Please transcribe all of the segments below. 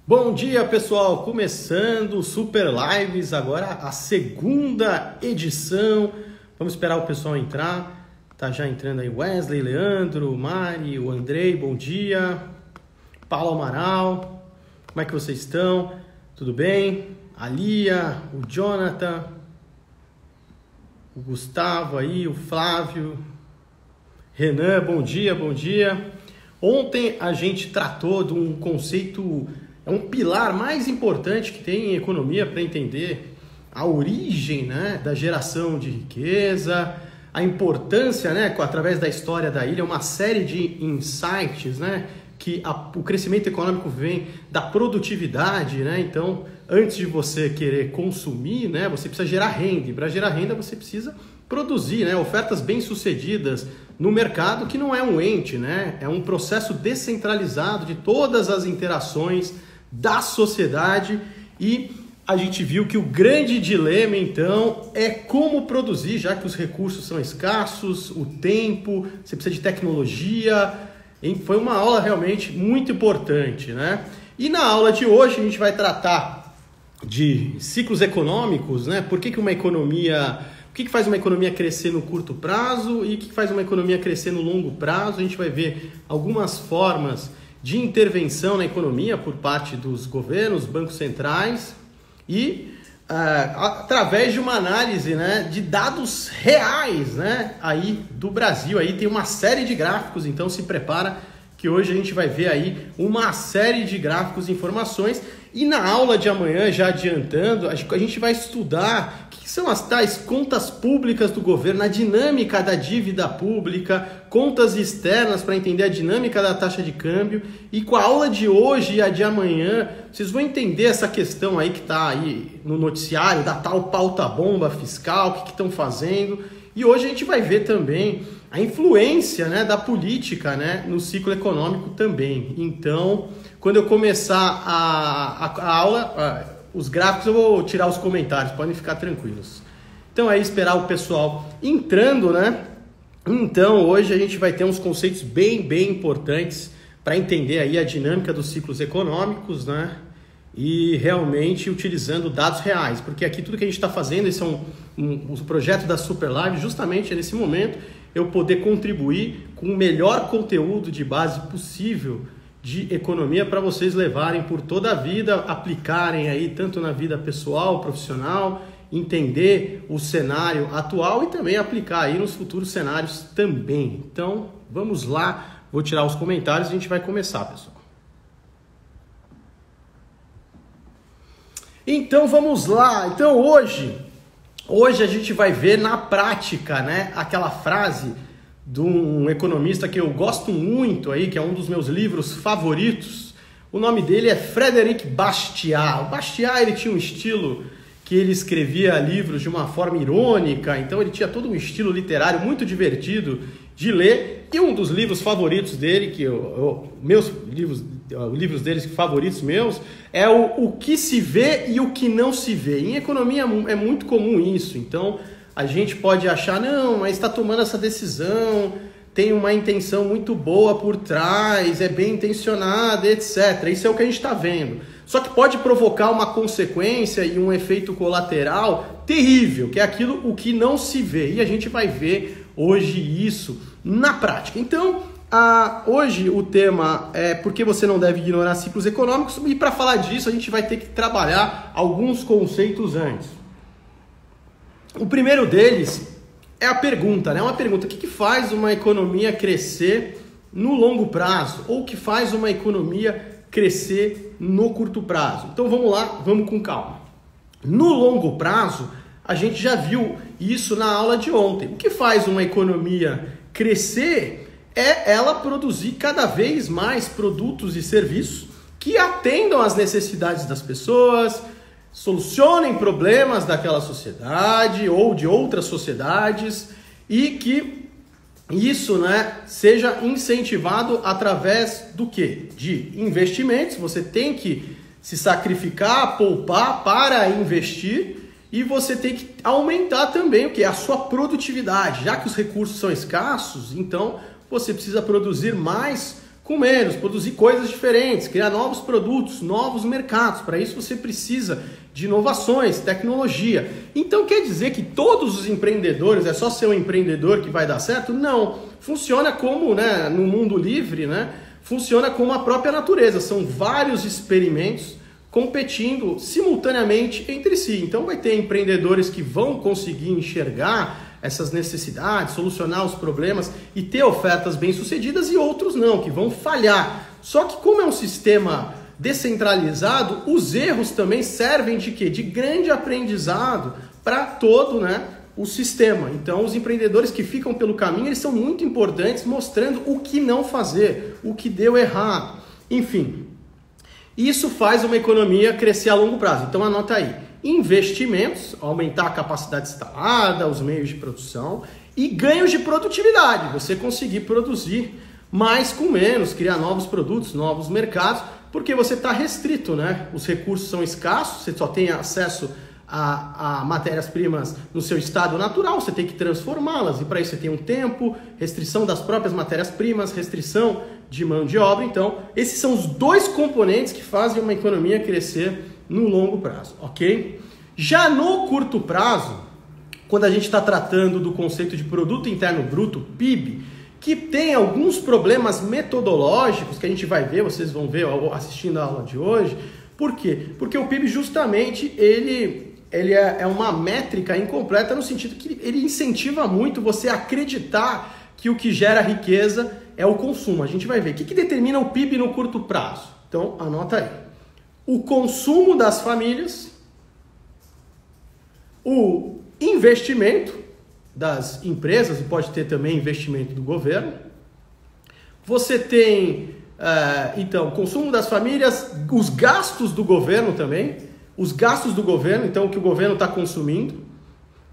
Bom dia, pessoal! Começando o Super Lives, agora a segunda edição. Vamos esperar o pessoal entrar. Tá já entrando aí Wesley, Leandro, Mari, o Andrei, bom dia. Paulo Amaral, como é que vocês estão? Tudo bem? A Lia, o Jonathan, o Gustavo aí, o Flávio, Renan, bom dia, bom dia. Ontem a gente tratou de um conceito, é um pilar mais importante que tem em economia para entender a origem, né, da geração de riqueza, a importância, né, através da história da ilha, uma série de insights, né, que o crescimento econômico vem da produtividade, né? Então, antes de você querer consumir, né, você precisa gerar renda. E para gerar renda você precisa produzir, né, ofertas bem-sucedidas no mercado, que não é um ente, né? É um processo descentralizado de todas as interações da sociedade, e a gente viu que o grande dilema, então, é como produzir, já que os recursos são escassos, o tempo, você precisa de tecnologia. Foi uma aula realmente muito importante, né? E na aula de hoje a gente vai tratar de ciclos econômicos, né? Por que uma economia... O que faz uma economia crescer no curto prazo e o que faz uma economia crescer no longo prazo? A gente vai ver algumas formas de intervenção na economia por parte dos governos, bancos centrais e através de uma análise, né, de dados reais, né, aí do Brasil. Aí tem uma série de gráficos, então se prepara que hoje a gente vai ver aí uma série de gráficos e informações. E na aula de amanhã, já adiantando, a gente vai estudar o que são as tais contas públicas do governo, a dinâmica da dívida pública, contas externas para entender a dinâmica da taxa de câmbio. E com a aula de hoje e a de amanhã, vocês vão entender essa questão aí que está aí no noticiário, da tal pauta-bomba fiscal, o que estão fazendo. E hoje a gente vai ver também a influência, né, da política, né, no ciclo econômico também. Então, quando eu começar a aula, os gráficos eu vou tirar os comentários, podem ficar tranquilos. Então aí esperar o pessoal entrando, né? Então hoje a gente vai ter uns conceitos bem importantes para entender aí a dinâmica dos ciclos econômicos, né? E realmente utilizando dados reais, porque aqui tudo que a gente está fazendo, esse é um projeto da Super Live, justamente nesse momento eu poder contribuir com o melhor conteúdo de base possível de economia para vocês levarem por toda a vida, aplicarem aí tanto na vida pessoal, profissional, entender o cenário atual e também aplicar aí nos futuros cenários também. Então, vamos lá, vou tirar os comentários e a gente vai começar, pessoal. Então, vamos lá. Então, hoje a gente vai ver na prática, né, aquela frase de um economista que eu gosto muito aí, que é um dos meus livros favoritos. O nome dele é Frédéric Bastiat. O Bastiat, ele tinha um estilo que ele escrevia livros de uma forma irônica, então ele tinha todo um estilo literário muito divertido de ler. E um dos livros favoritos dele, livros deles favoritos meus, é o que se vê e o que não se vê. Em economia é muito comum isso, então a gente pode achar, não, mas está tomando essa decisão, tem uma intenção muito boa por trás, é bem intencionada, etc. Isso é o que a gente está vendo. Só que pode provocar uma consequência e um efeito colateral terrível, que é aquilo o que não se vê. E a gente vai ver hoje isso na prática. Então, hoje o tema é por que você não deve ignorar ciclos econômicos, e para falar disso a gente vai ter que trabalhar alguns conceitos antes. O primeiro deles é a pergunta, né? Uma pergunta: o que faz uma economia crescer no longo prazo? Ou o que faz uma economia crescer no curto prazo? Então vamos lá, vamos com calma. No longo prazo, a gente já viu isso na aula de ontem. O que faz uma economia crescer é ela produzir cada vez mais produtos e serviços que atendam às necessidades das pessoas, solucionem problemas daquela sociedade ou de outras sociedades, e que isso, né, seja incentivado através do quê? De investimentos. Você tem que se sacrificar, poupar para investir, e você tem que aumentar também o que? A sua produtividade. Já que os recursos são escassos, então você precisa produzir mais com menos, produzir coisas diferentes, criar novos produtos, novos mercados. Para isso você precisa de inovações, tecnologia. Então quer dizer que todos os empreendedores, é só ser um empreendedor que vai dar certo? Não. Funciona como, né, no mundo livre, né, funciona como a própria natureza. São vários experimentos competindo simultaneamente entre si. Então vai ter empreendedores que vão conseguir enxergar essas necessidades, solucionar os problemas e ter ofertas bem-sucedidas, e outros não, que vão falhar. Só que como é um sistema descentralizado, os erros também servem de quê? De grande aprendizado para todo, né, o sistema. Então os empreendedores que ficam pelo caminho, eles são muito importantes, mostrando o que não fazer, o que deu errado. Enfim, isso faz uma economia crescer a longo prazo. Então anota aí. Investimentos, aumentar a capacidade instalada, os meios de produção, e ganhos de produtividade, você conseguir produzir mais com menos, criar novos produtos, novos mercados, porque você está restrito, né? Os recursos são escassos, você só tem acesso a matérias-primas no seu estado natural, você tem que transformá-las, e para isso você tem um tempo, restrição das próprias matérias-primas, restrição de mão de obra. Então, esses são os dois componentes que fazem uma economia crescer no longo prazo, ok? Já no curto prazo, quando a gente está tratando do conceito de Produto Interno Bruto, PIB, que tem alguns problemas metodológicos que a gente vai ver, vocês vão ver assistindo a aula de hoje. Por quê? Porque o PIB justamente ele é uma métrica incompleta no sentido que ele incentiva muito você a acreditar que o que gera riqueza é o consumo. A gente vai ver o que determina o PIB no curto prazo. Então, anota aí. O consumo das famílias, o investimento das empresas, e pode ter também investimento do governo. Você tem, então, consumo das famílias, os gastos do governo também, os gastos do governo, então o que o governo está consumindo,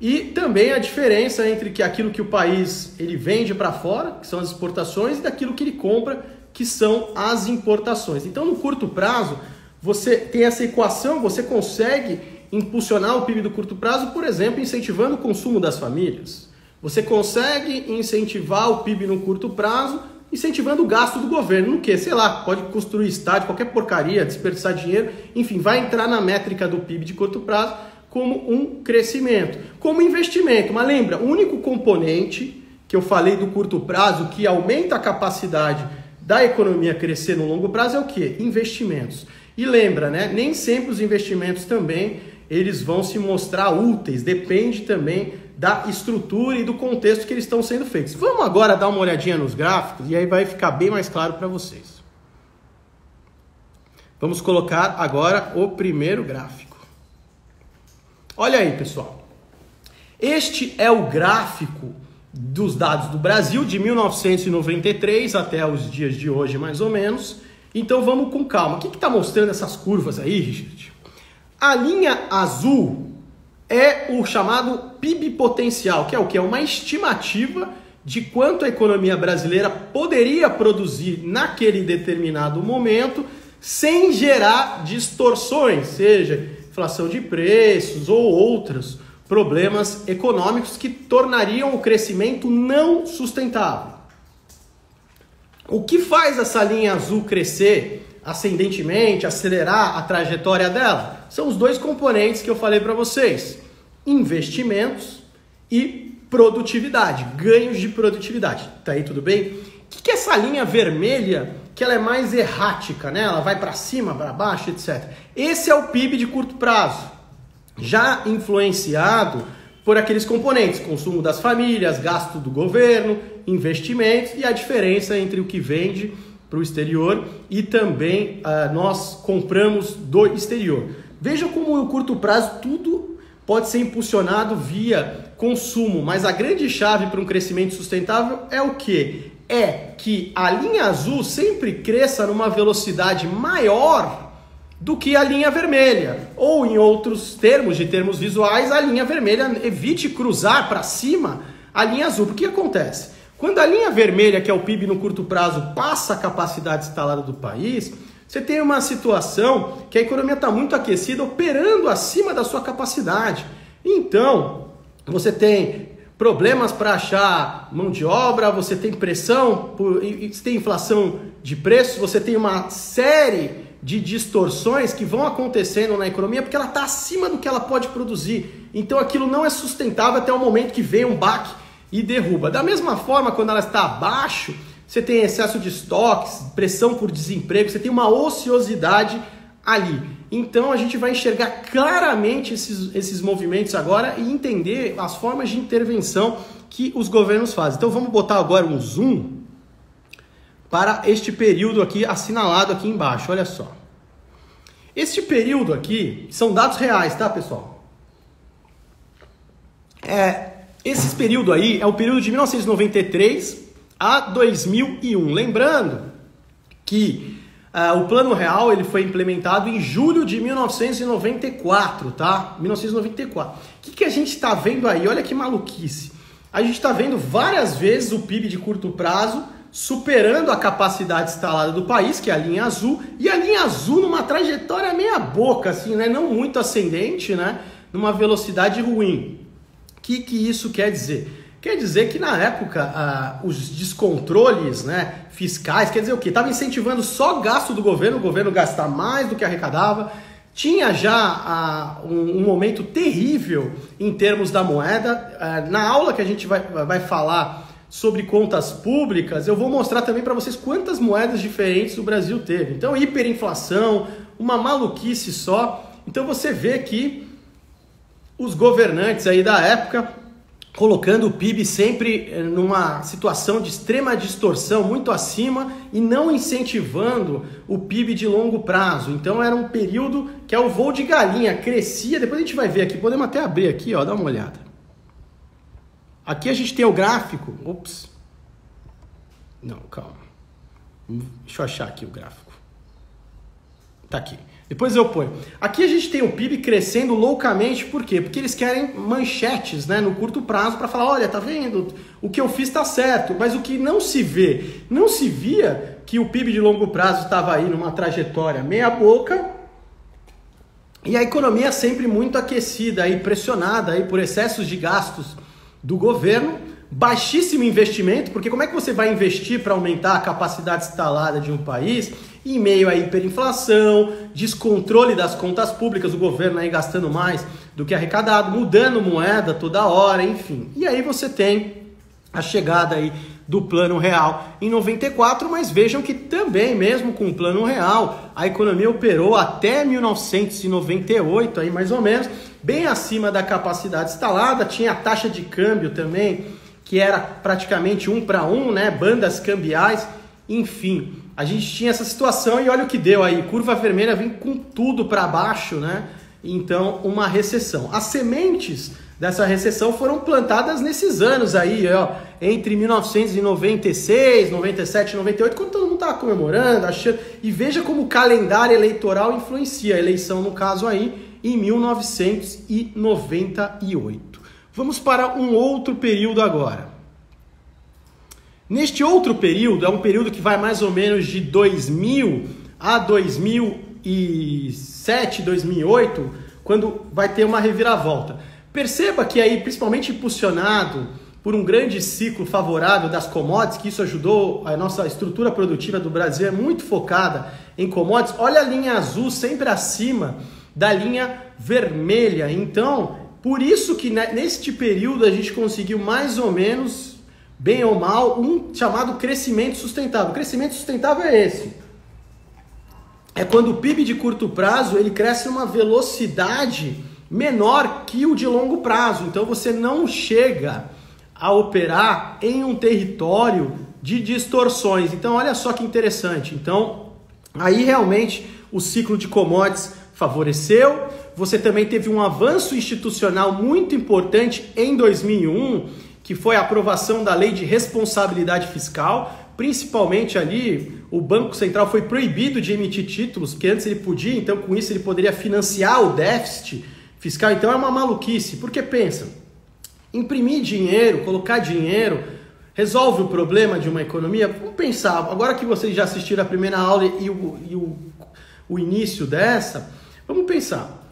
e também a diferença entre aquilo que o país ele vende para fora, que são as exportações, e daquilo que ele compra, que são as importações. Então, no curto prazo, você tem essa equação, você consegue impulsionar o PIB do curto prazo, por exemplo, incentivando o consumo das famílias. Você consegue incentivar o PIB no curto prazo, incentivando o gasto do governo. No que? Sei lá, pode construir estádio, qualquer porcaria, desperdiçar dinheiro, enfim, vai entrar na métrica do PIB de curto prazo como um crescimento, como investimento. Mas lembra, o único componente que eu falei do curto prazo que aumenta a capacidade da economia crescer no longo prazo é o quê? Investimentos. E lembra, né? Nem sempre os investimentos também eles vão se mostrar úteis, depende também da estrutura e do contexto que eles estão sendo feitos. Vamos agora dar uma olhadinha nos gráficos e aí vai ficar bem mais claro para vocês. Vamos colocar agora o primeiro gráfico. Olha aí, pessoal. Este é o gráfico dos dados do Brasil de 1993 até os dias de hoje, mais ou menos. Então vamos com calma. O que está mostrando essas curvas aí, Richard? A linha azul é o chamado PIB potencial, que é o que? É uma estimativa de quanto a economia brasileira poderia produzir naquele determinado momento sem gerar distorções, seja inflação de preços ou outros problemas econômicos que tornariam o crescimento não sustentável. O que faz essa linha azul crescer ascendentemente, acelerar a trajetória dela? São os dois componentes que eu falei para vocês: investimentos e produtividade, ganhos de produtividade. Tá aí, tudo bem? O que é essa linha vermelha, que ela é mais errática, né? Ela vai para cima, para baixo, etc. Esse é o PIB de curto prazo, já influenciado por aqueles componentes: consumo das famílias, gasto do governo, investimentos e a diferença entre o que vende para o exterior e também nós compramos do exterior. Veja como no curto prazo tudo pode ser impulsionado via consumo, mas a grande chave para um crescimento sustentável é o quê? É que a linha azul sempre cresça numa velocidade maior do que a linha vermelha. Ou em outros termos, de termos visuais, a linha vermelha evite cruzar para cima a linha azul. Porque o que acontece? Quando a linha vermelha, que é o PIB no curto prazo, passa a capacidade instalada do país, você tem uma situação que a economia está muito aquecida, operando acima da sua capacidade. Então, você tem problemas para achar mão de obra, você tem pressão, você tem inflação de preços, você tem uma série de distorções que vão acontecendo na economia porque ela está acima do que ela pode produzir. Então aquilo não é sustentável até o momento que vem um baque e derruba. Da mesma forma, quando ela está abaixo, você tem excesso de estoques, pressão por desemprego, você tem uma ociosidade ali. Então a gente vai enxergar claramente esses movimentos agora e entender as formas de intervenção que os governos fazem. Então vamos botar agora um zoom para este período aqui assinalado aqui embaixo, olha só. Este período aqui são dados reais, tá, pessoal? Esse período aí é o período de 1993 a 2001. Lembrando que o Plano Real ele foi implementado em julho de 1994, tá? 1994. O que a gente está vendo aí? Olha que maluquice. A gente está vendo várias vezes o PIB de curto prazo superando a capacidade instalada do país, que é a linha azul, e a linha azul numa trajetória meia boca, assim, né? Não muito ascendente, né? Numa velocidade ruim. O que isso quer dizer? Quer dizer que na época os descontroles, né, fiscais, quer dizer o quê? Estava incentivando só gasto do governo, o governo gastar mais do que arrecadava, tinha já um momento terrível em termos da moeda. Na aula que a gente vai falar sobre contas públicas, eu vou mostrar também para vocês quantas moedas diferentes o Brasil teve. Então, hiperinflação, uma maluquice só. Então, você vê que os governantes aí da época colocando o PIB sempre numa situação de extrema distorção, muito acima, e não incentivando o PIB de longo prazo. Então era um período que é o voo de galinha, crescia, depois a gente vai ver aqui, podemos até abrir aqui, ó, dá uma olhada. Aqui a gente tem o gráfico, ops, não, calma, deixa eu achar aqui o gráfico, tá aqui. Depois eu ponho. Aqui a gente tem o PIB crescendo loucamente, por quê? Porque eles querem manchetes, né, no curto prazo para falar, olha, tá vendo? O que eu fiz tá certo, mas o que não se vê, não se via que o PIB de longo prazo estava aí numa trajetória meia boca e a economia sempre muito aquecida e pressionada aí por excessos de gastos do governo, baixíssimo investimento, porque como é que você vai investir para aumentar a capacidade instalada de um país em meio à hiperinflação, descontrole das contas públicas, o governo aí gastando mais do que arrecadado, mudando moeda toda hora, enfim. E aí você tem a chegada aí do Plano Real em 94, mas vejam que também, mesmo com o Plano Real, a economia operou até 1998, aí mais ou menos, bem acima da capacidade instalada, tinha a taxa de câmbio também, que era praticamente 1 para 1, né? Bandas cambiais, enfim. A gente tinha essa situação e olha o que deu aí, curva vermelha vem com tudo para baixo, né? Então, uma recessão. As sementes dessa recessão foram plantadas nesses anos aí, ó, entre 1996, 97, 98, quando todo mundo estava comemorando, achando, e veja como o calendário eleitoral influencia a eleição, no caso aí, em 1998. Vamos para um outro período agora. Neste outro período, é um período que vai mais ou menos de 2000 a 2007, 2008, quando vai ter uma reviravolta. Perceba que aí, principalmente impulsionado por um grande ciclo favorável das commodities, que isso ajudou, a nossa estrutura produtiva do Brasil é muito focada em commodities. Olha a linha azul sempre acima da linha vermelha. Então, por isso que neste período a gente conseguiu mais ou menos, bem ou mal, um chamado crescimento sustentável. O crescimento sustentável é esse. É quando o PIB de curto prazo ele cresce numa velocidade menor que o de longo prazo. Então você não chega a operar em um território de distorções. Então olha só que interessante. Então aí realmente o ciclo de commodities favoreceu. Você também teve um avanço institucional muito importante em 2001, que foi a aprovação da Lei de Responsabilidade Fiscal. Principalmente ali, o Banco Central foi proibido de emitir títulos, porque antes ele podia, então com isso ele poderia financiar o déficit fiscal. Então é uma maluquice, porque pensa, imprimir dinheiro, colocar dinheiro, resolve o problema de uma economia? Vamos pensar, agora que vocês já assistiram a primeira aula e o início dessa, vamos pensar.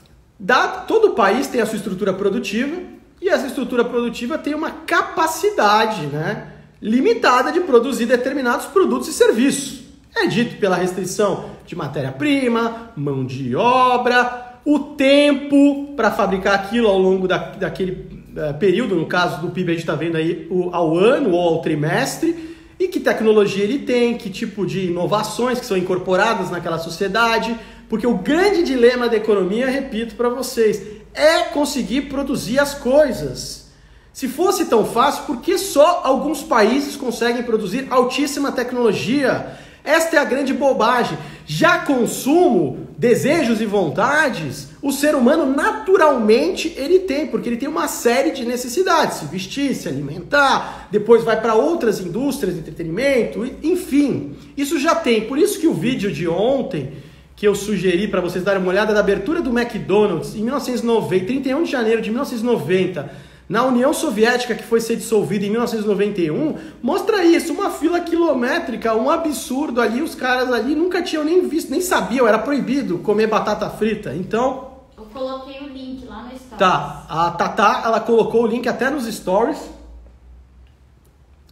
Todo país tem a sua estrutura produtiva, E essa estrutura produtiva tem uma capacidade, né, limitada de produzir determinados produtos e serviços. É dito pela restrição de matéria-prima, mão de obra, o tempo para fabricar aquilo ao longo daquele período, no caso do PIB a gente está vendo aí ao ano ou ao trimestre, e que tecnologia ele tem, que tipo de inovações que são incorporadas naquela sociedade, porque o grande dilema da economia, repito para vocês, é conseguir produzir as coisas. Se fosse tão fácil, por que só alguns países conseguem produzir altíssima tecnologia? Esta é a grande bobagem. Já consumo, desejos e vontades, o ser humano naturalmente ele tem, porque ele tem uma série de necessidades, se vestir, se alimentar, depois vai para outras indústrias de entretenimento, enfim, isso já tem. Por isso que o vídeo de ontem, que eu sugeri para vocês darem uma olhada da abertura do McDonald's em 1990, 31 de janeiro de 1990, na União Soviética, que foi ser dissolvida em 1991, mostra isso, uma fila quilométrica, um absurdo ali, os caras ali nunca tinham nem visto, nem sabiam, era proibido comer batata frita, então... Eu coloquei o link lá no Stories. Tá, a Tatá, ela colocou o link até nos Stories.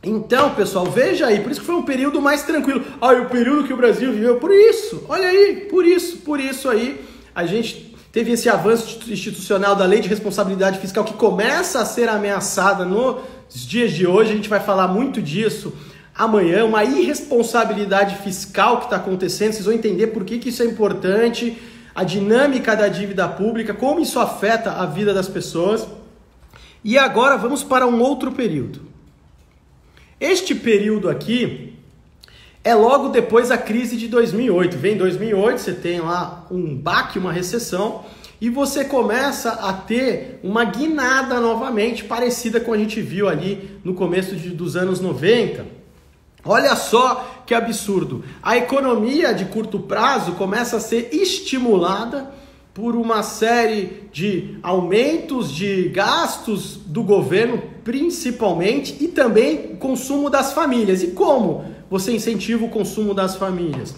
Então, pessoal, veja aí, por isso que foi um período mais tranquilo. O período que o Brasil viveu, por isso, olha aí, por isso aí, a gente... Teve esse avanço institucional da Lei de Responsabilidade Fiscal que começa a ser ameaçada nos dias de hoje. A gente vai falar muito disso amanhã. Uma irresponsabilidade fiscal que está acontecendo. Vocês vão entender por que isso é importante, a dinâmica da dívida pública, como isso afeta a vida das pessoas. E agora vamos para um outro período. Este período aqui é logo depois da crise de 2008. Vem 2008, você tem lá um baque, uma recessão, e você começa a ter uma guinada novamente, parecida com a gente viu ali no começo dos anos 90. Olha só que absurdo. A economia de curto prazo começa a ser estimulada por uma série de aumentos de gastos do governo, principalmente, e também o consumo das famílias. E como você incentiva o consumo das famílias?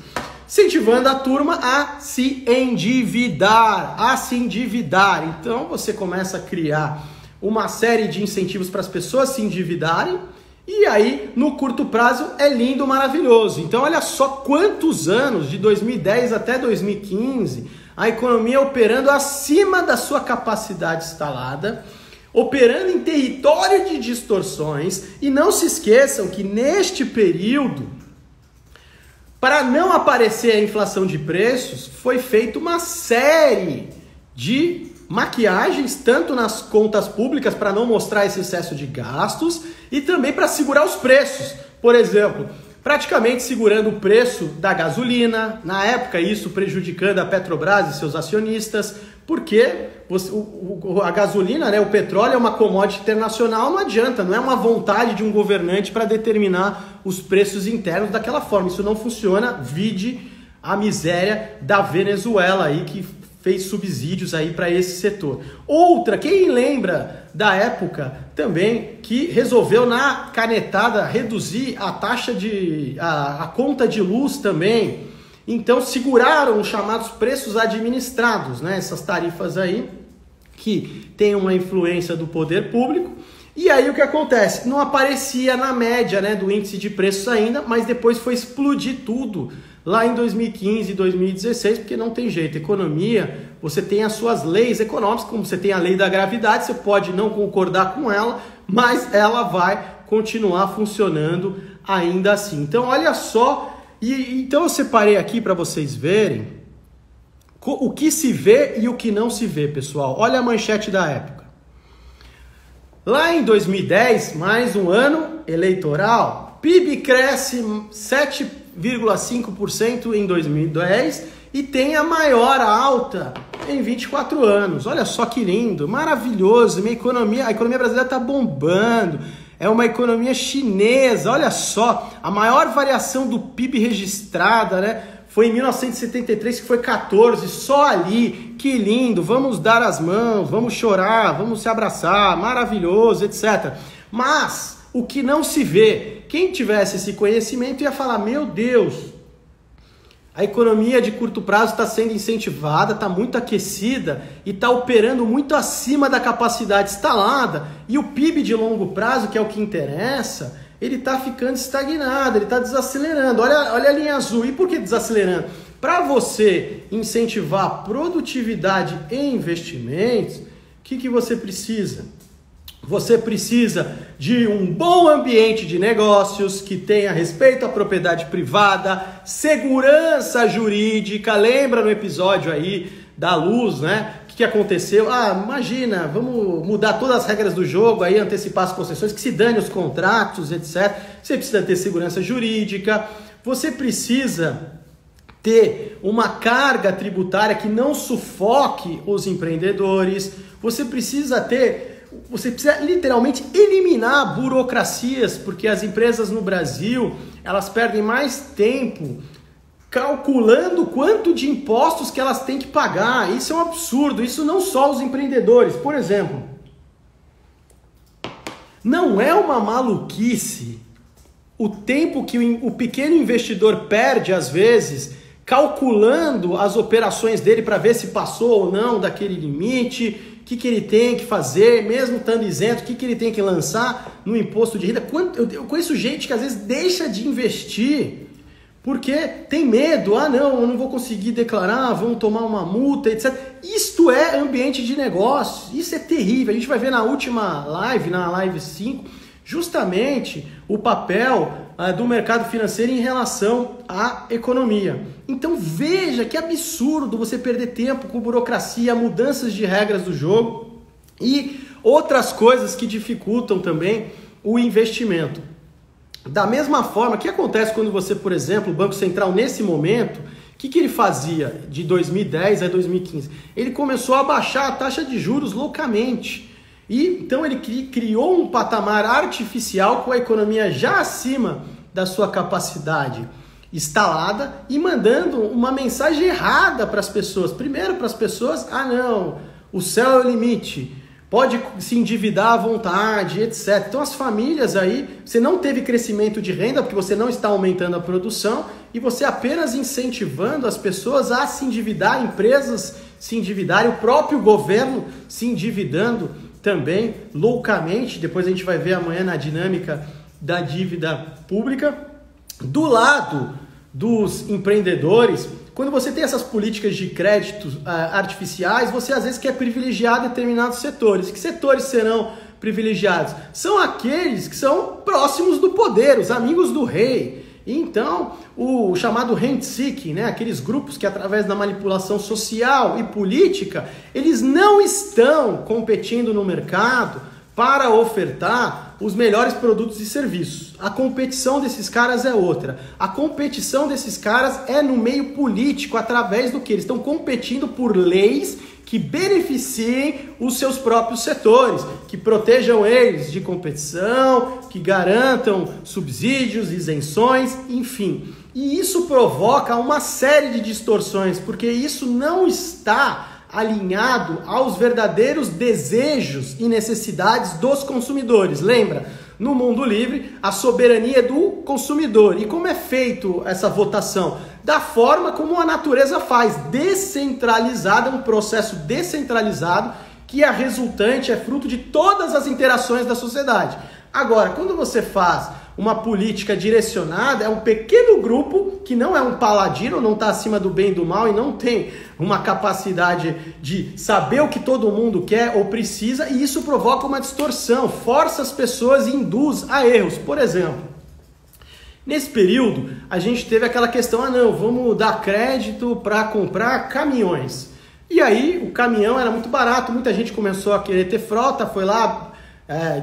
Incentivando a turma a se endividar, Então você começa a criar uma série de incentivos para as pessoas se endividarem, e aí no curto prazo é lindo, maravilhoso. Então olha só quantos anos, de 2010 até 2015, a economia operando acima da sua capacidade instalada, operando em território de distorções. E não se esqueçam que neste período, para não aparecer a inflação de preços, foi feita uma série de maquiagens, tanto nas contas públicas para não mostrar esse excesso de gastos, e também para segurar os preços. Por exemplo, praticamente segurando o preço da gasolina, na época isso prejudicando a Petrobras e seus acionistas, porque a gasolina, né, o petróleo é uma commodity internacional, não adianta, não é uma vontade de um governante para determinar os preços internos daquela forma. Isso não funciona, vide a miséria da Venezuela aí, que fez subsídios aí para esse setor. Outra, quem lembra da época também que resolveu na canetada reduzir a taxa a conta de luz também. Então seguraram os chamados preços administrados, né? Essas tarifas aí que tem uma influência do poder público. E aí o que acontece? Não aparecia na média, né, do índice de preços ainda, mas depois foi explodir tudo lá em 2015 e 2016, porque não tem jeito. Economia, você tem as suas leis econômicas, como você tem a lei da gravidade, você pode não concordar com ela, mas ela vai continuar funcionando ainda assim. Então olha só, então eu separei aqui para vocês verem o que se vê e o que não se vê, pessoal. Olha a manchete da época. Lá em 2010, mais um ano eleitoral, PIB cresce 7,5% em 2010 e tem a maior alta em 24 anos. Olha só que lindo, maravilhoso. A economia brasileira está bombando. É uma economia chinesa. Olha só, a maior variação do PIB registrada, né, foi em 1973, que foi 14, só ali. Que lindo, vamos dar as mãos, vamos chorar, vamos se abraçar, maravilhoso, etc. Mas o que não se vê, quem tivesse esse conhecimento ia falar, meu Deus, A economia de curto prazo está sendo incentivada, está muito aquecida e está operando muito acima da capacidade instalada. E o PIB de longo prazo, que é o que interessa, ele está ficando estagnado, ele está desacelerando. Olha a linha azul. E por que desacelerando? Para você incentivar produtividade e investimentos, o que você precisa? Você precisa de um bom ambiente de negócios que tenha respeito à propriedade privada, segurança jurídica. Lembra no episódio aí da luz, né? O que aconteceu? Imagina, vamos mudar todas as regras do jogo, aí antecipar as concessões, que se dane os contratos, etc. Você precisa ter segurança jurídica, você precisa ter uma carga tributária que não sufoque os empreendedores, você precisa literalmente eliminar burocracias, porque as empresas no Brasil, elas perdem mais tempo calculando quanto de impostos que elas têm que pagar. Isso é um absurdo, isso não só os empreendedores. Por exemplo, não é uma maluquice o tempo que o pequeno investidor perde, às vezes, calculando as operações dele para ver se passou ou não daquele limite, o que ele tem que fazer, mesmo estando isento, o que ele tem que lançar no imposto de renda. Eu conheço gente que às vezes deixa de investir porque tem medo, não, eu não vou conseguir declarar, vão tomar uma multa, etc. Isto é ambiente de negócio, isso é terrível. A gente vai ver na última live, na live 5, justamente o papel do mercado financeiro em relação à economia. Então veja que absurdo você perder tempo com burocracia, mudanças de regras do jogo e outras coisas que dificultam também o investimento. Da mesma forma, o que acontece quando você, por exemplo, o Banco Central nesse momento, o que ele fazia de 2010 a 2015? Ele começou a baixar a taxa de juros loucamente. E então ele criou um patamar artificial com a economia já acima da sua capacidade instalada e mandando uma mensagem errada para as pessoas. Primeiro para as pessoas, não, o céu é o limite, pode se endividar à vontade, etc. Então as famílias aí, você não teve crescimento de renda porque você não está aumentando a produção e você apenas incentivando as pessoas a se endividar, empresas se endividarem, o próprio governo se endividando também loucamente. Depois a gente vai ver amanhã na dinâmica da dívida pública. Do lado dos empreendedores, quando você tem essas políticas de créditos artificiais, você às vezes quer privilegiar determinados setores. Que setores serão privilegiados? São aqueles que são próximos do poder, os amigos do rei. Então, o chamado rent-seeking, né? Aqueles grupos que através da manipulação social e política, eles não estão competindo no mercado para ofertar os melhores produtos e serviços. A competição desses caras é outra. A competição desses caras é no meio político, através do que? Eles estão competindo por leis que beneficiem os seus próprios setores, que protejam eles de competição, que garantam subsídios, isenções, enfim. E isso provoca uma série de distorções, porque isso não está alinhado aos verdadeiros desejos e necessidades dos consumidores. Lembra? No mundo livre, a soberania é do consumidor. E como é feito essa votação? Da forma como a natureza faz, descentralizada, um processo descentralizado que é resultante, é fruto de todas as interações da sociedade. Agora, quando você faz uma política direcionada, é um pequeno grupo que não é um paladino, não está acima do bem e do mal e não tem uma capacidade de saber o que todo mundo quer ou precisa, e isso provoca uma distorção, força as pessoas e induz a erros. Por exemplo, nesse período, a gente teve aquela questão, vamos dar crédito para comprar caminhões. E aí, o caminhão era muito barato, muita gente começou a querer ter frota, foi lá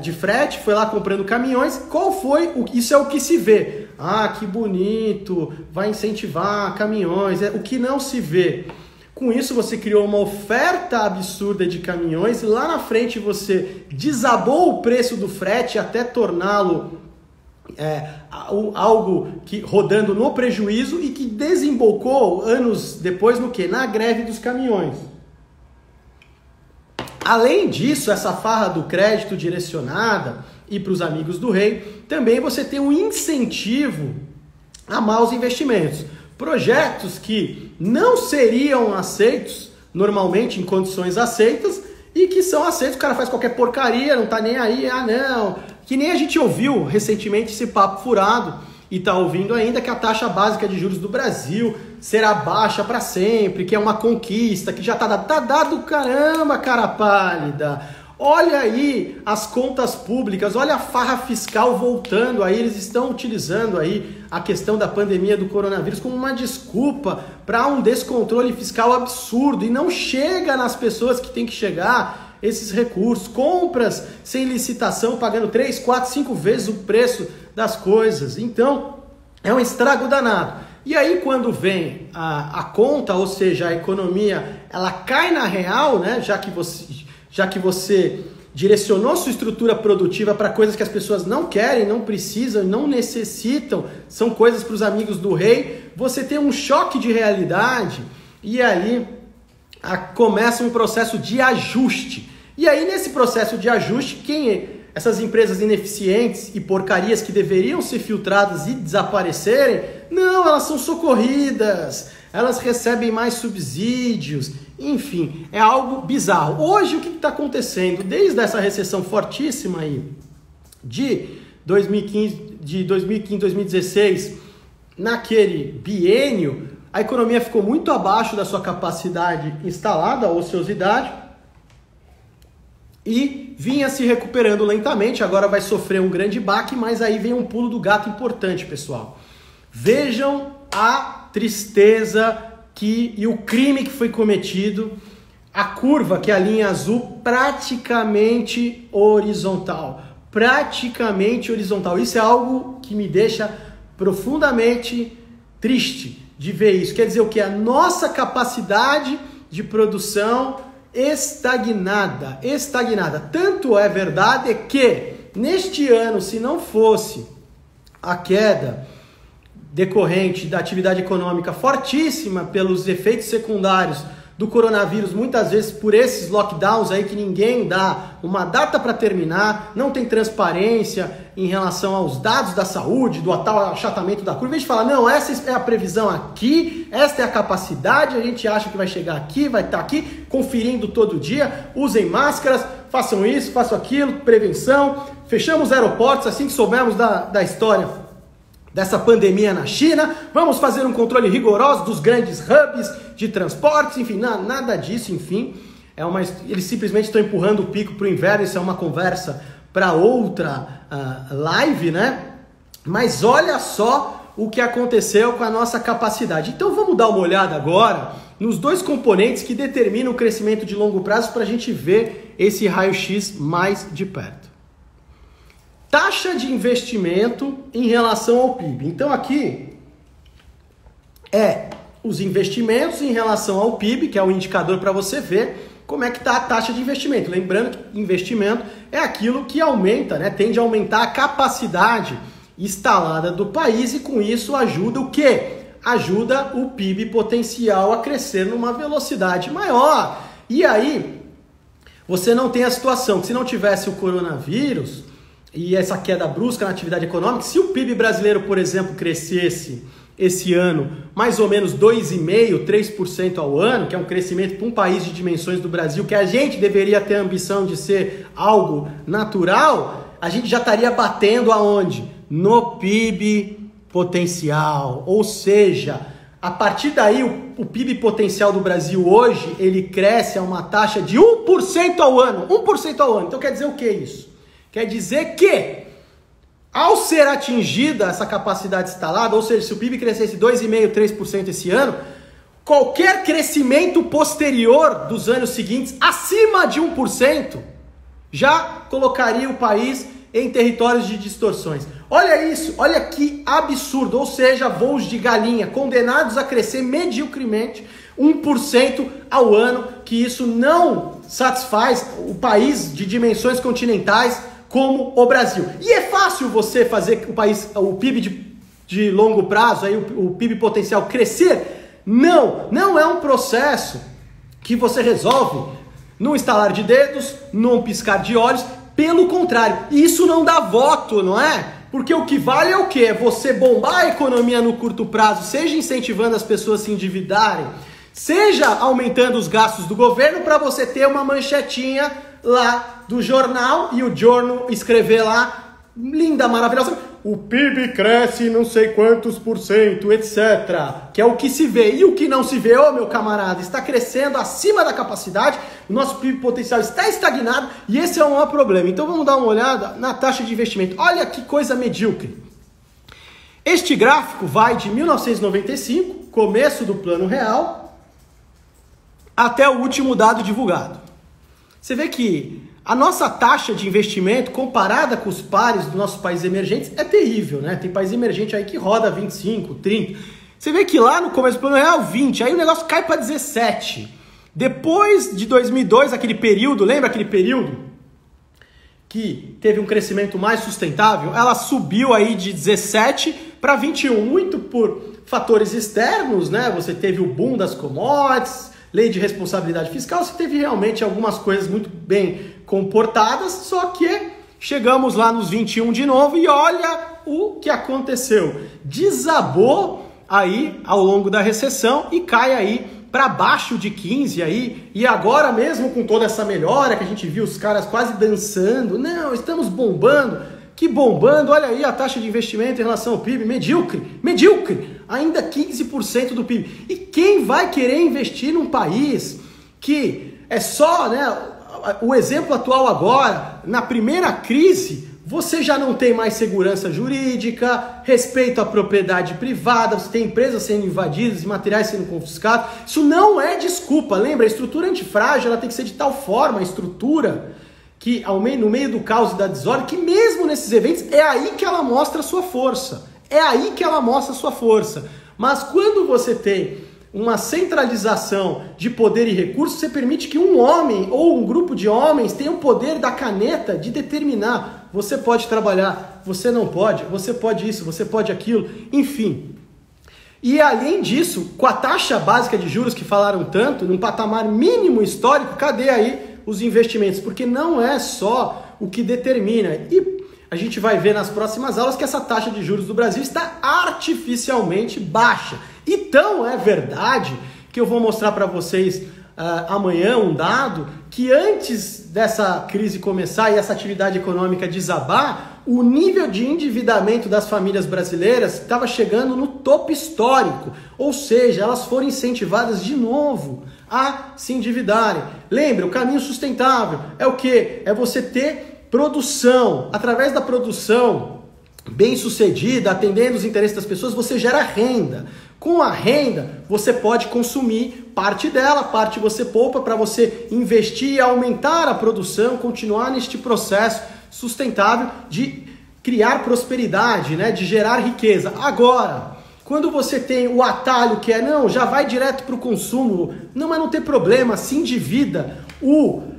de frete, foi lá comprando caminhões. Qual foi? Isso é o que se vê. Que bonito, vai incentivar caminhões. O que não se vê. Com isso, você criou uma oferta absurda de caminhões. Lá na frente, você desabou o preço do frete até torná-lo algo que rodando no prejuízo e que desembocou anos depois no quê? Na greve dos caminhões. Além disso, essa farra do crédito direcionada e para os amigos do rei, também você tem um incentivo a maus investimentos. projetos que não seriam aceitos normalmente em condições aceitas e que são aceitos, o cara faz qualquer porcaria, não tá nem aí, não. Que nem a gente ouviu recentemente esse papo furado e tá ouvindo ainda que a taxa básica de juros do Brasil será baixa para sempre, que é uma conquista, que já tá dado caramba, cara pálida. Olha aí as contas públicas, olha a farra fiscal voltando aí, eles estão utilizando aí a questão da pandemia do coronavírus como uma desculpa para um descontrole fiscal absurdo e não chega nas pessoas que tem que chegar esses recursos, compras sem licitação, pagando 3, 4, 5 vezes o preço das coisas, então é um estrago danado. E aí quando vem a conta, ou seja, a economia, ela cai na real, né, já que você direcionou sua estrutura produtiva para coisas que as pessoas não querem, não precisam, não necessitam, são coisas para os amigos do rei, você tem um choque de realidade e aí começa um processo de ajuste. E aí nesse processo de ajuste, essas empresas ineficientes e porcarias que deveriam ser filtradas e desaparecerem, não, elas são socorridas, elas recebem mais subsídios, enfim, é algo bizarro. Hoje o que está acontecendo? Desde essa recessão fortíssima aí de 2015, 2016, naquele biênio, a economia ficou muito abaixo da sua capacidade instalada, a ociosidade, e vinha se recuperando lentamente, agora vai sofrer um grande baque, mas aí vem um pulo do gato importante, pessoal. Vejam a tristeza e o crime que foi cometido, a curva, que é a linha azul, praticamente horizontal. Isso é algo que me deixa profundamente triste de ver isso. Quer dizer o que? A nossa capacidade de produção estagnada. Tanto é verdade que neste ano, se não fosse a queda decorrente da atividade econômica fortíssima pelos efeitos secundários do coronavírus, muitas vezes por esses lockdowns aí que ninguém dá uma data para terminar, não tem transparência em relação aos dados da saúde, do tal achatamento da curva. Em vez de falar, não, essa é a previsão aqui, esta é a capacidade, a gente acha que vai chegar aqui, vai estar aqui, conferindo todo dia, usem máscaras, façam isso, façam aquilo, prevenção, fechamos aeroportos assim que soubermos da história dessa pandemia na China, vamos fazer um controle rigoroso dos grandes hubs de transportes, enfim, nada disso, enfim. Eles simplesmente estão empurrando o pico para o inverno, isso é uma conversa para outra live, né? Mas olha só o que aconteceu com a nossa capacidade. Então vamos dar uma olhada agora nos dois componentes que determinam o crescimento de longo prazo para a gente ver esse raio-x mais de perto. Taxa de investimento em relação ao PIB. Então aqui os investimentos em relação ao PIB, que é o indicador para você ver como é que está a taxa de investimento. Lembrando que investimento é aquilo que aumenta, né? Tende a aumentar a capacidade instalada do país e com isso ajuda o quê? Ajuda o PIB potencial a crescer numa velocidade maior. E aí você não tem a situação que se não tivesse o coronavírus e essa queda brusca na atividade econômica, se o PIB brasileiro, por exemplo, crescesse esse ano mais ou menos 2,5%, 3% ao ano, que é um crescimento para um país de dimensões do Brasil, que a gente deveria ter a ambição de ser algo natural, a gente já estaria batendo aonde? No PIB potencial. Ou seja, a partir daí o PIB potencial do Brasil hoje, ele cresce a uma taxa de 1% ao ano. 1% ao ano. Então quer dizer o que isso? Quer dizer que, ao ser atingida essa capacidade instalada, ou seja, se o PIB crescesse 2,5%, 3% esse ano, qualquer crescimento posterior dos anos seguintes, acima de 1%, já colocaria o país em territórios de distorções. Olha isso, olha que absurdo, ou seja, voos de galinha condenados a crescer mediocremente 1% ao ano, que isso não satisfaz o país de dimensões continentais como o Brasil. E é fácil você fazer o PIB de longo prazo, aí o PIB potencial crescer? Não é um processo que você resolve num estalar de dedos, num piscar de olhos. Pelo contrário, isso não dá voto, não é? Porque o que vale é o quê? É você bombar a economia no curto prazo, seja incentivando as pessoas a se endividarem, seja aumentando os gastos do governo para você ter uma manchetinha lá do jornal e o jornal escrever lá, linda, maravilhosa, o PIB cresce não sei quantos %, etc. Que é o que se vê. E o que não se vê, ô meu camarada, está crescendo acima da capacidade, o nosso PIB potencial está estagnado e esse é o maior problema. Então vamos dar uma olhada na taxa de investimento. Olha que coisa medíocre. Este gráfico vai de 1995, começo do Plano Real, até o último dado divulgado. Você vê que a nossa taxa de investimento, comparada com os pares dos nossos países emergentes, é terrível, né? Tem país emergente aí que roda 25, 30. Você vê que lá no começo do Plano Real, 20. Aí o negócio cai para 17. Depois de 2002, aquele período, lembra aquele período que teve um crescimento mais sustentável? Ela subiu aí de 17 para 21, muito por fatores externos, né? Você teve o boom das commodities, lei de responsabilidade fiscal, você teve realmente algumas coisas muito bem comportadas, só que chegamos lá nos 21 de novo e olha o que aconteceu. Desabou aí ao longo da recessão e cai aí para baixo de 15 aí, e agora mesmo com toda essa melhora que a gente viu os caras quase dançando, não, estamos bombando, que bombando, olha aí a taxa de investimento em relação ao PIB, medíocre, ainda 15% do PIB. E quem vai querer investir num país que é só, né, o exemplo atual agora, na primeira crise, você já não tem mais segurança jurídica, respeito à propriedade privada, você tem empresas sendo invadidas, materiais sendo confiscados. Isso não é desculpa, lembra? A estrutura antifrágil ela tem que ser de tal forma, a estrutura, que no meio do caos e da desordem, que mesmo nesses eventos, é aí que ela mostra a sua força. É aí que ela mostra a sua força. Mas quando você tem uma centralização de poder e recursos, você permite que um homem ou um grupo de homens tenha o poder da caneta de determinar. Você pode trabalhar, você não pode, você pode isso, você pode aquilo, enfim. E além disso, com a taxa básica de juros que falaram tanto, num patamar mínimo histórico, cadê aí os investimentos? Porque não é só o que determina. E a gente vai ver nas próximas aulas que essa taxa de juros do Brasil está artificialmente baixa. Então é verdade que eu vou mostrar para vocês amanhã um dado que antes dessa crise começar e essa atividade econômica desabar, o nível de endividamento das famílias brasileiras estava chegando no topo histórico. Ou seja, elas foram incentivadas de novo a se endividarem. Lembra, o caminho sustentável é o quê? É você ter produção. Através da produção bem sucedida, atendendo os interesses das pessoas, você gera renda. Com a renda, você pode consumir parte dela, parte você poupa para você investir e aumentar a produção, continuar neste processo sustentável de criar prosperidade, né? De gerar riqueza. Agora, quando você tem o atalho que é, não, já vai direto para o consumo, não, mas não tem problema, se endivida,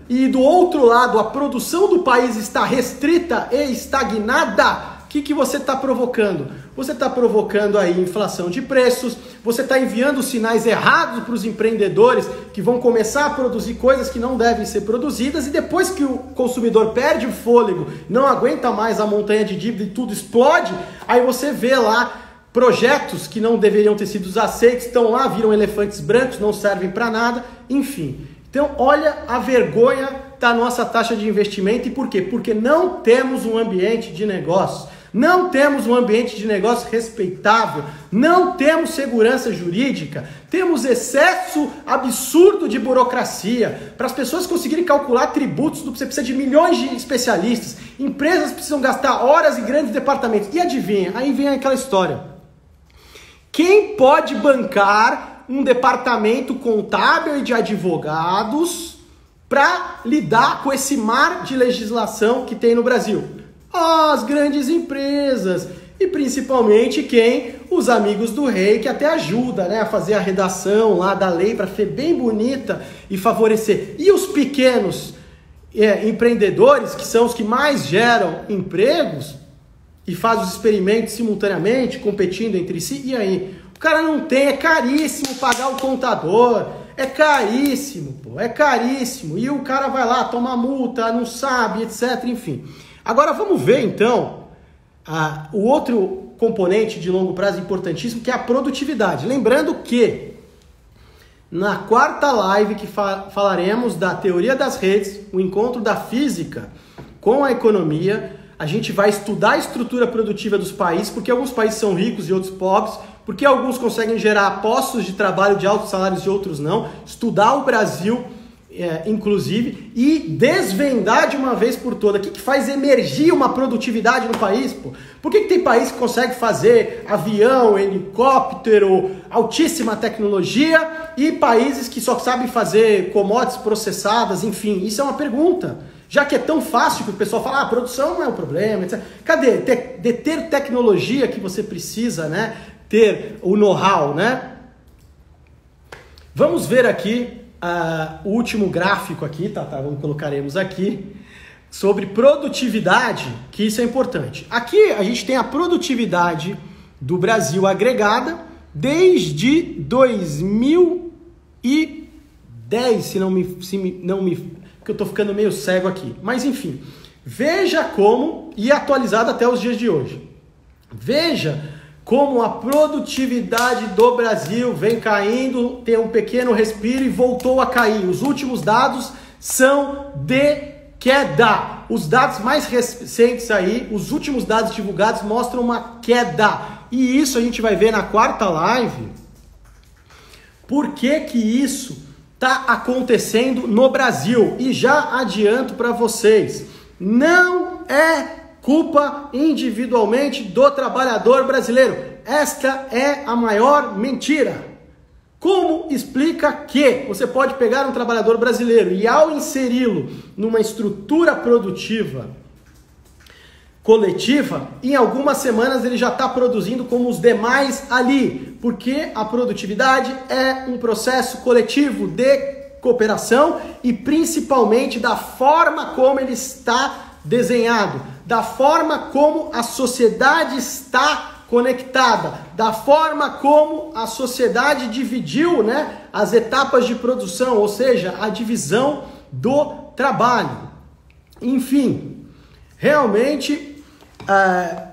e do outro lado a produção do país está restrita e estagnada, o que você está provocando? Você está provocando aí inflação de preços, você está enviando sinais errados para os empreendedores que vão começar a produzir coisas que não devem ser produzidas e depois que o consumidor perde o fôlego, não aguenta mais a montanha de dívida e tudo explode, aí você vê lá projetos que não deveriam ter sido aceitos, estão lá, viram elefantes brancos, não servem para nada, enfim. Então olha a vergonha da nossa taxa de investimento e por quê? Porque não temos um ambiente de negócios. Não temos um ambiente de negócio respeitável, não temos segurança jurídica, temos excesso absurdo de burocracia. Para as pessoas conseguirem calcular tributos, você precisa de milhões de especialistas, empresas precisam gastar horas em grandes departamentos. E adivinha, aí vem aquela história. Quem pode bancar um departamento contábil e de advogados para lidar com esse mar de legislação que tem no Brasil? As grandes empresas e principalmente quem? Os amigos do rei que até ajuda, né, a fazer a redação lá da lei para ser bem bonita e favorecer. E os pequenos empreendedores, que são os que mais geram empregos e fazem os experimentos simultaneamente, competindo entre si, e aí? O cara não tem, é caríssimo pagar o contador, é caríssimo, pô, é caríssimo. E o cara vai lá, toma multa, não sabe, etc, enfim. Agora vamos ver então o outro componente de longo prazo importantíssimo, que é a produtividade. Lembrando que na quarta live que falaremos da teoria das redes, o encontro da física com a economia, a gente vai estudar a estrutura produtiva dos países, porque alguns países são ricos e outros pobres, porque alguns conseguem gerar postos de trabalho de altos salários e outros não, estudar o Brasil, inclusive, e desvendar de uma vez por todas o que faz emergir uma produtividade no país. Pô? Por que tem país que consegue fazer avião, helicóptero, altíssima tecnologia e países que só sabem fazer commodities processadas, enfim, isso é uma pergunta. Já que é tão fácil que o pessoal fala, a produção não é um problema, etc. Cadê? Ter tecnologia que você precisa, né? Ter o know-how, né? Vamos ver aqui o último gráfico aqui, colocaremos aqui, sobre produtividade, que isso é importante. Aqui a gente tem a produtividade do Brasil agregada desde 2010, se não me porque eu estou ficando meio cego aqui. Mas enfim, veja como, e atualizado até os dias de hoje, veja como a produtividade do Brasil vem caindo, tem um pequeno respiro e voltou a cair. Os últimos dados são de queda. Os dados mais recentes aí, os últimos dados divulgados mostram uma queda. E isso a gente vai ver na quarta live. Por que que isso está acontecendo no Brasil? E já adianto para vocês, não é culpa individualmente do trabalhador brasileiro. Esta é a maior mentira. Como explica que você pode pegar um trabalhador brasileiro e ao inseri-lo numa estrutura produtiva coletiva, em algumas semanas ele já está produzindo como os demais ali, porque a produtividade é um processo coletivo de cooperação e principalmente da forma como ele está desenhado, da forma como a sociedade está conectada, da forma como a sociedade dividiu, né, as etapas de produção, ou seja, a divisão do trabalho. Enfim, realmente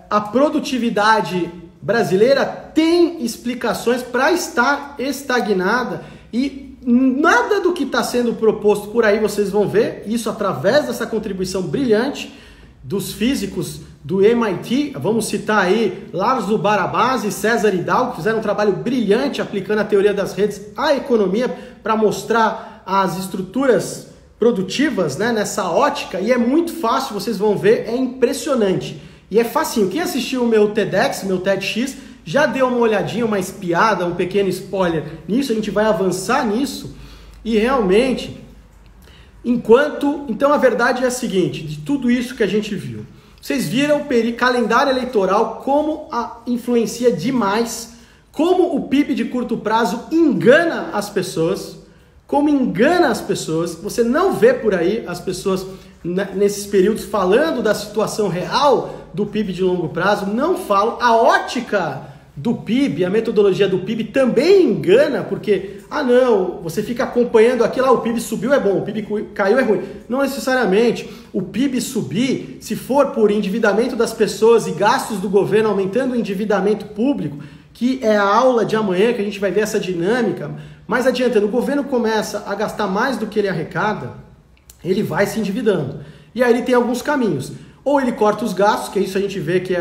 a produtividade brasileira tem explicações para estar estagnada e nada do que está sendo proposto por aí vocês vão ver, isso através dessa contribuição brilhante dos físicos do MIT, vamos citar aí Lars Barabás e César Hidalgo, que fizeram um trabalho brilhante aplicando a teoria das redes à economia para mostrar as estruturas produtivas, né, nessa ótica, e é muito fácil, vocês vão ver, é impressionante. E é facinho. Quem assistiu o meu TEDx, meu TEDx, já deu uma olhadinha, uma espiada, um pequeno spoiler nisso, a gente vai avançar nisso. E realmente, então a verdade é a seguinte, de tudo isso que a gente viu, vocês viram o calendário eleitoral, como influencia demais, como o PIB de curto prazo engana as pessoas, você não vê por aí as pessoas nesses períodos falando da situação real do PIB de longo prazo, não falam. A ótica do PIB, a metodologia do PIB também engana, porque, não, você fica acompanhando aquilo, o PIB subiu é bom, o PIB caiu é ruim. Não necessariamente. O PIB subir, se for por endividamento das pessoas e gastos do governo aumentando o endividamento público, que é a aula de amanhã que a gente vai ver essa dinâmica, mais adiantando, o governo começa a gastar mais do que ele arrecada, ele vai se endividando. E aí ele tem alguns caminhos. Ou ele corta os gastos, que isso a gente vê que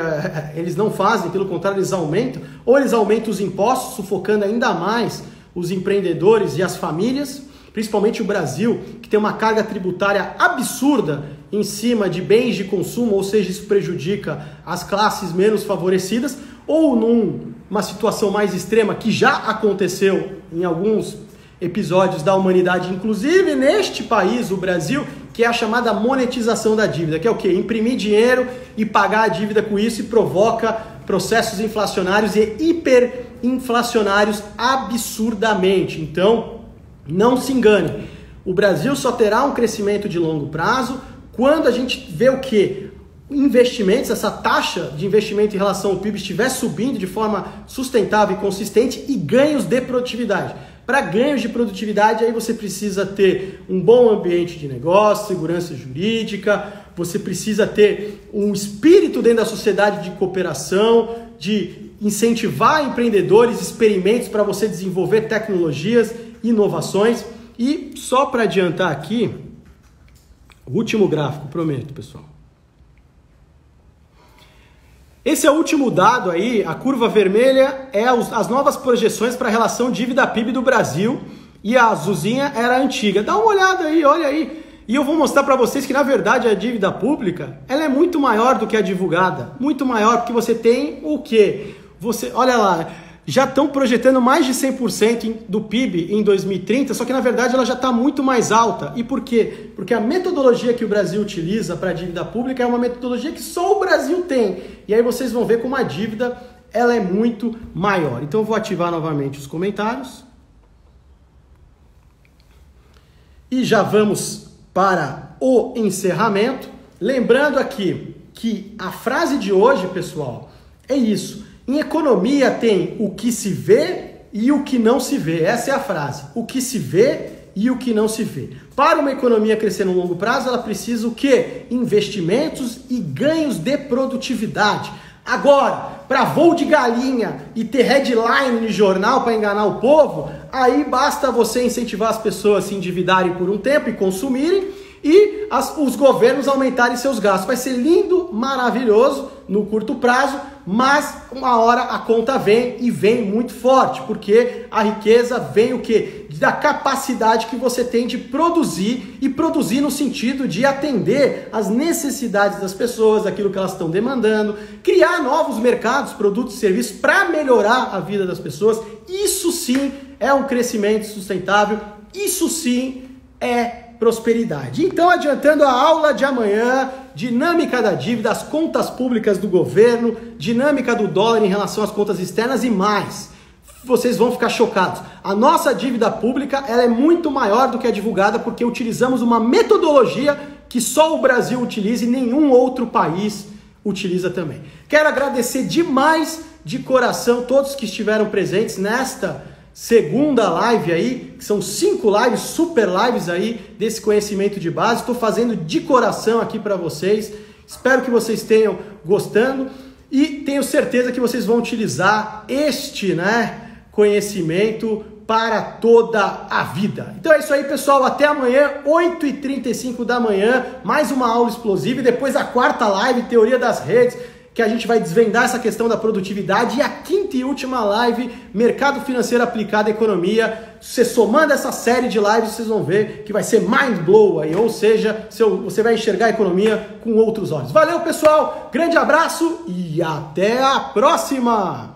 eles não fazem, pelo contrário, eles aumentam. Ou eles aumentam os impostos, sufocando ainda mais os empreendedores e as famílias, principalmente o Brasil, que tem uma carga tributária absurda em cima de bens de consumo, ou seja, isso prejudica as classes menos favorecidas. Ou numa situação mais extrema, que já aconteceu em alguns episódios da humanidade, inclusive neste país, o Brasil, que é a chamada monetização da dívida, que é o quê? Imprimir dinheiro e pagar a dívida com isso, e provoca processos inflacionários e hiperinflacionários absurdamente. Então, não se engane, o Brasil só terá um crescimento de longo prazo quando a gente vê o quê? Investimentos, essa taxa de investimento em relação ao PIB estiver subindo de forma sustentável e consistente, e ganhos de produtividade. Para ganhos de produtividade, aí você precisa ter um bom ambiente de negócio, segurança jurídica, você precisa ter um espírito dentro da sociedade de cooperação, de incentivar empreendedores, experimentos para você desenvolver tecnologias, inovações. E só para adiantar aqui, o último gráfico, prometo, pessoal. Esse é o último dado aí, a curva vermelha é as novas projeções para a relação dívida-PIB do Brasil e a azulzinha era a antiga. Dá uma olhada aí, olha aí. E eu vou mostrar para vocês que, na verdade, a dívida pública ela é muito maior do que a divulgada. Muito maior, porque você tem o quê? Olha lá, já estão projetando mais de 100% do PIB em 2030, só que na verdade ela já está muito mais alta. E por quê? Porque a metodologia que o Brasil utiliza para a dívida pública é uma metodologia que só o Brasil tem. E aí vocês vão ver como a dívida ela é muito maior. Então eu vou ativar novamente os comentários. E já vamos para o encerramento. Lembrando aqui que a frase de hoje, pessoal, é isso. Em economia tem o que se vê e o que não se vê. Essa é a frase. O que se vê e o que não se vê. Para uma economia crescer no longo prazo, ela precisa o quê? Investimentos e ganhos de produtividade. Agora, para voo de galinha e ter headline no jornal para enganar o povo, aí basta você incentivar as pessoas a se endividarem por um tempo e consumirem e os governos aumentarem seus gastos. Vai ser lindo, maravilhoso no curto prazo, mas uma hora a conta vem e vem muito forte, porque a riqueza vem o quê? Da capacidade que você tem de produzir, e produzir no sentido de atender às necessidades das pessoas, aquilo que elas estão demandando, criar novos mercados, produtos e serviços para melhorar a vida das pessoas. Isso sim é um crescimento sustentável, isso sim é prosperidade. Então, adiantando a aula de amanhã, dinâmica da dívida, as contas públicas do governo, dinâmica do dólar em relação às contas externas e mais. Vocês vão ficar chocados. A nossa dívida pública ela é muito maior do que a divulgada porque utilizamos uma metodologia que só o Brasil utiliza e nenhum outro país utiliza também. Quero agradecer demais de coração todos que estiveram presentes nesta segunda live aí, que são 5 lives, super lives aí desse conhecimento de base. Estou fazendo de coração aqui para vocês. Espero que vocês tenham gostando e tenho certeza que vocês vão utilizar este, conhecimento para toda a vida. Então é isso aí, pessoal. Até amanhã, 8h35 da manhã, mais uma aula explosiva e depois a quarta live, Teoria das Redes, que a gente vai desvendar essa questão da produtividade, e a quinta e última live, Mercado Financeiro Aplicado à Economia. Você somando essa série de lives, vocês vão ver que vai ser mind blow aí, ou seja, você vai enxergar a economia com outros olhos. Valeu, pessoal, grande abraço e até a próxima!